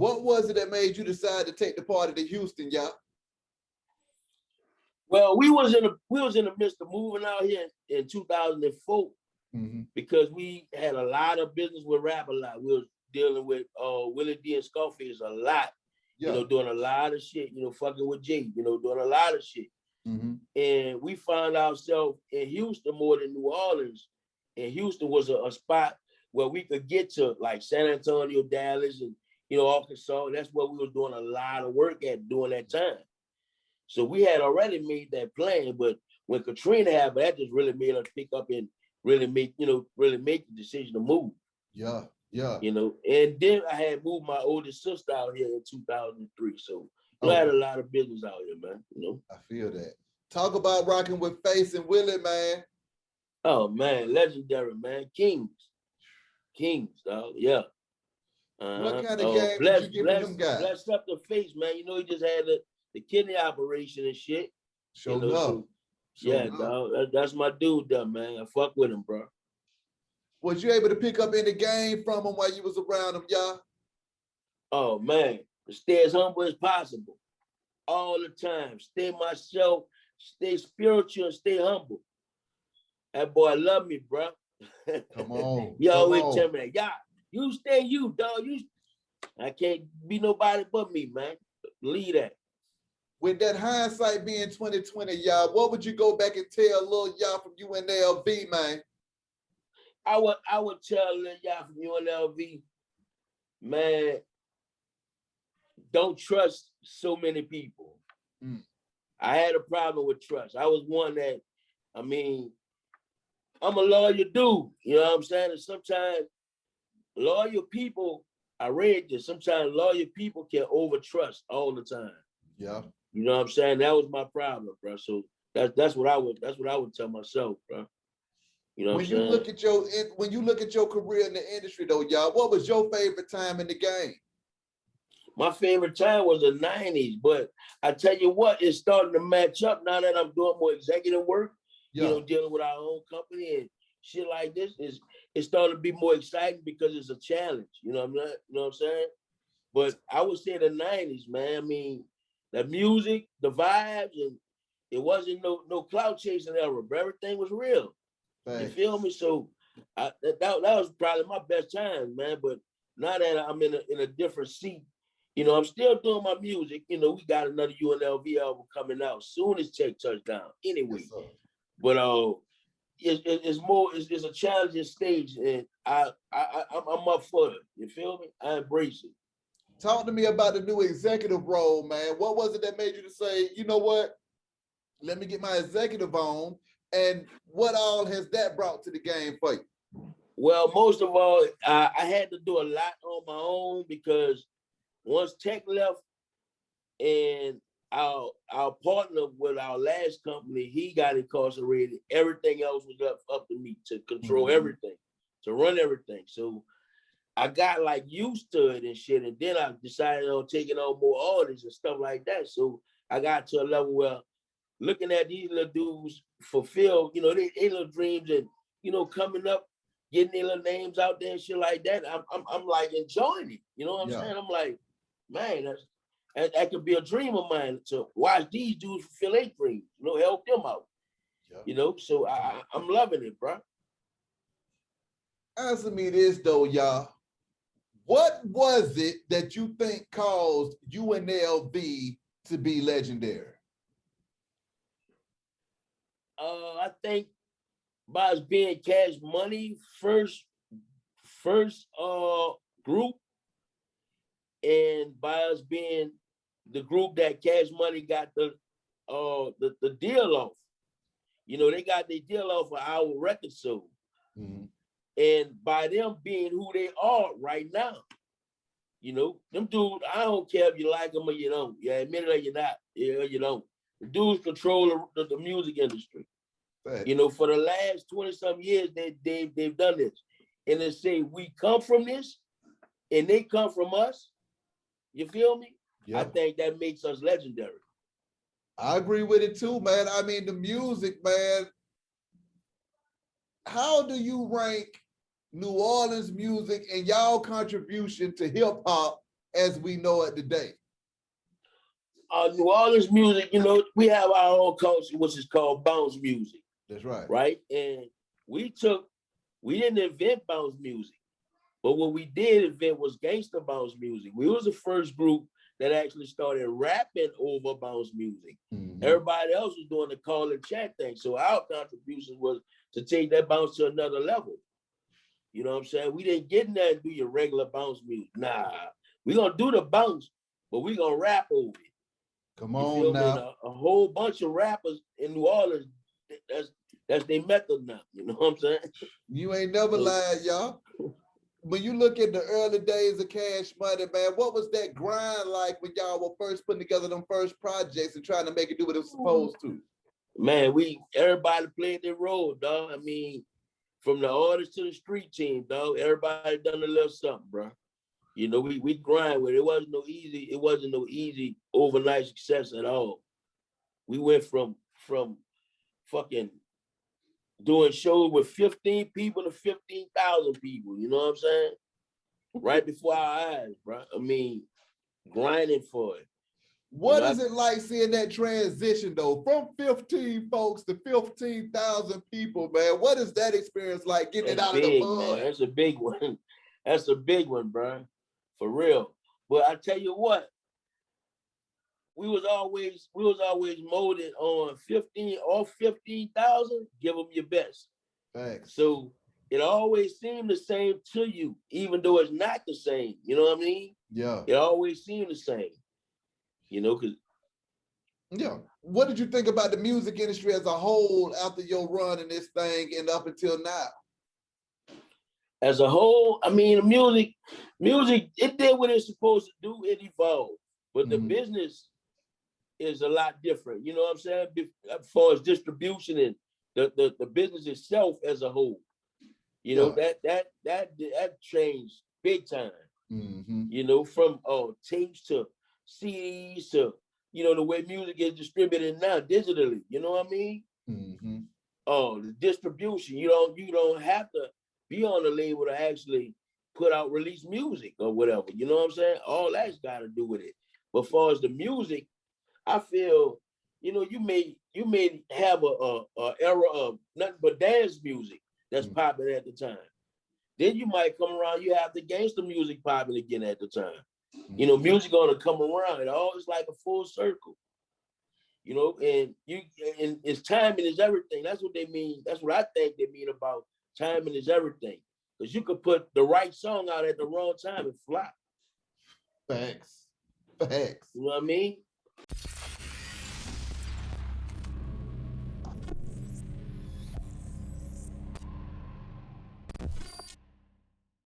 What was it that made you decide to take the party to Houston, y'all? Well, we was in the midst of moving out here in 2004 because we had a lot of business with rap a lot. We was dealing with Willie D and Scarface a lot, you know, doing a lot of shit, you know, fucking with Jay, you know, doing a lot of shit. And we found ourselves in Houston more than New Orleans. And Houston was a spot where we could get to, like San Antonio, Dallas, and, you know, Arkansas. That's where we was doing a lot of work at during that time. So we had already made that plan, but when Katrina happened, that just really made us pick up and really make the decision to move. Yeah. You know, and then I had moved my oldest sister out here in 2003. So I had a lot of business out here, man. You know, I feel that. Talk about rocking with Face and Willie, man. Oh man, legendary, man. Kings, dog. Yeah. What kind of game did you give them guys? Blessed up the Face, man. You know, he just had the kidney operation and shit. You know, dog. That's my dude, though, man. I fuck with him, bro. Was you able to pick up any game from him while you was around him, y'all? Oh man, stay as humble as possible, all the time. Stay myself, stay spiritual, and stay humble. That boy love me, bro. Come on. You always tell me that. Yeah, you stay you, dog. I can't be nobody but me, man. Believe that. With that hindsight being 2020, y'all, what would you go back and tell little y'all from UNLV, man? I would tell little y'all from UNLV, man, don't trust so many people. I had a problem with trust. I was one that, I mean, I'm a loyal dude, you know what I'm saying? And sometimes loyal people, I read this, sometimes loyal people can overtrust all the time. Yeah. You know what I'm saying? That was my problem, bro. So that's what I would tell myself, bro. You know what I'm saying? When you look at your career in the industry though, y'all, what was your favorite time in the game? My favorite time was the 90s, but I tell you what, it's starting to match up now that I'm doing more executive work, you know, dealing with our own company and shit like this. It's starting to be more exciting because it's a challenge, you know what I'm saying? But I would say the 90s, man. I mean, the music, the vibes, and it wasn't no clout chasing era, but everything was real. Thanks. You feel me? So that was probably my best time, man. But now that I'm in a different seat, you know, I'm still doing my music. You know, we got another UNLV album coming out soon as Check Touchdown. Anyway, yes, but it's a challenging stage, and I'm up for it. You feel me? I embrace it. Talk to me about the new executive role, man. What was it that made you to say, you know what? Let me get my executive on. And what all has that brought to the game for you? Well, most of all, I had to do a lot on my own because once Tech left and our partner with our last company, he got incarcerated. Everything else was up to me to control everything, to run everything. So I got like used to it and shit. And then I decided on taking on more artists and stuff like that. So I got to a level where looking at these little dudes fulfill, you know, they little dreams and, you know, coming up, getting their little names out there and shit like that. I'm like enjoying it. You know what I'm saying? I'm like, man, that could be a dream of mine to watch these dudes fulfill their dreams, you know, help them out. You know, so I'm loving it, bro. Answer me this though, y'all. What was it that you think caused UNLV to be legendary? I think by us being Cash Money first group, and by us being the group that Cash Money got the deal off. You know, they got their deal off for our record sold. And by them being who they are right now, you know, them dudes, I don't care if you like them or you don't. You admit it or you're not. Yeah, you don't. The dudes control the music industry. Right. You know, for the last 20-some years, they've done this. And they say, we come from this, and they come from us. You feel me? Yep. I think that makes us legendary. I agree with it too, man. I mean, the music, man. How do you rank New Orleans music and y'all contribution to hip hop as we know it today? New Orleans music, you know, we have our own culture, which is called bounce music. That's right. Right? And we didn't invent bounce music, but what we did invent was gangster bounce music. We was the first group that actually started rapping over bounce music. Mm-hmm. Everybody else was doing the call and chat thing. So our contribution was to take that bounce to another level. You know what I'm saying? We didn't get in there and do your regular bounce music. Nah, we gonna do the bounce, but we gonna rap over it. Come on now. And a whole bunch of rappers in New Orleans, that's their method now. You know what I'm saying? You ain't never lied, y'all. When you look at the early days of Cash Money, man, what was that grind like when y'all were first putting together them first projects and trying to make it do what it was supposed to? Man, everybody played their role, dog. I mean, from the artist to the street team, dog, everybody done a little something, bro. You know, we grind with it. It wasn't no easy overnight success at all. We went from fucking doing shows with 15 people to 15,000 people, you know what I'm saying? Right before our eyes, bro. I mean, grinding for it. What is it like seeing that transition though, from 15 folks to 15,000 people, man? What is that experience like getting it out of the mud? Man. That's a big one. That's a big one, bro. For real. But I tell you what, we was always molded on 15,000, give them your best. Thanks. So it always seemed the same to you, even though it's not the same. You know what I mean? Yeah. It always seemed the same. You know, because yeah. What did you think about the music industry as a whole after your run in this thing and up until now? As a whole, I mean, music, it did what it's supposed to do. It evolved, but the business is a lot different. You know what I'm saying? As far as distribution and the business itself as a whole, you know, that changed big time. Mm-hmm. You know, from tapes to CDs to, you know, the way music is distributed now digitally. You know what I mean? Mm-hmm. The distribution. You don't have to be on the label to actually release music or whatever. You know what I'm saying? All that's got to do with it. But as far as the music, I feel, you know, you may have a era of nothing but dance music that's popping at the time. Then you might come around, you have the gangster music popping again at the time. You know, music gonna come around. It always like a full circle. You know, and it's timing is everything. That's what they mean. That's what I think they mean about timing is everything. Because you could put the right song out at the wrong time and flop. Facts. You know what I mean?